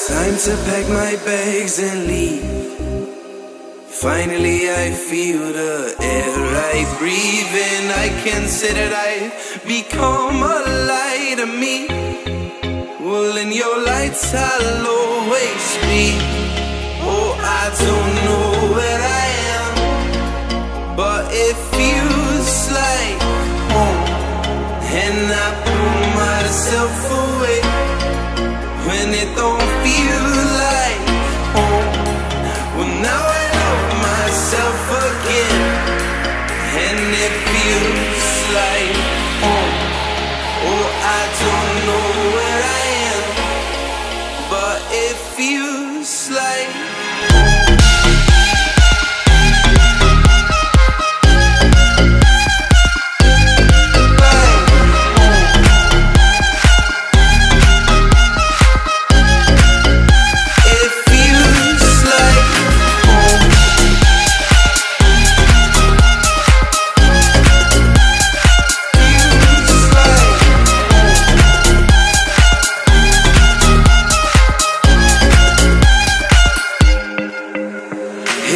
Time to pack my bags and leave. Finally I feel the air I breathe in. I can say that I've become a light to me. Well, in your lights I'll always be. Oh, I don't know where I am, but it feels like home. And I pull myself away when it don't feel like home. Well, now I love myself again, and it feels like home. Oh, I don't know where I am, but it feels like home.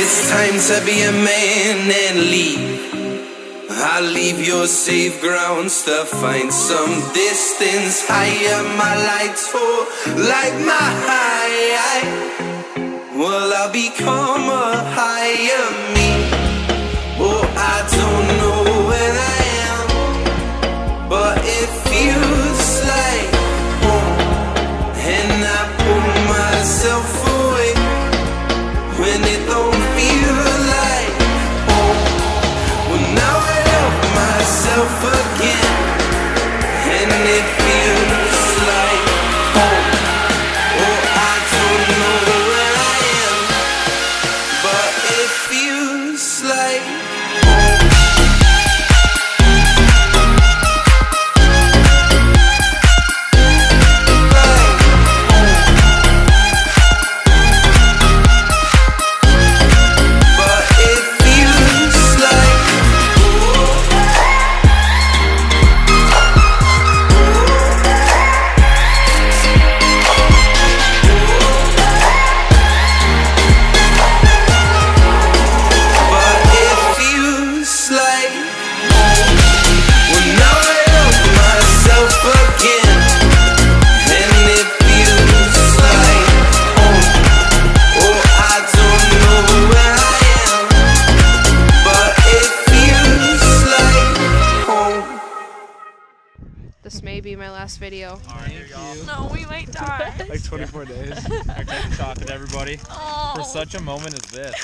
It's time to be a man and leave. I'll leave your safe grounds to find some distance higher. My lights fall like my high. Well, I'll become a higher me. Oh, I don't know where I am, but it feels like home. And I pull myself away when it don't feel like home. Well, now I love myself again, and it feels like home. Oh, I don't know where I am, but it feels like home. This may be my last video. Alright, here you go. No, we might die. Like 24 days. Our TED Talk with everybody Oh. for such a moment as this.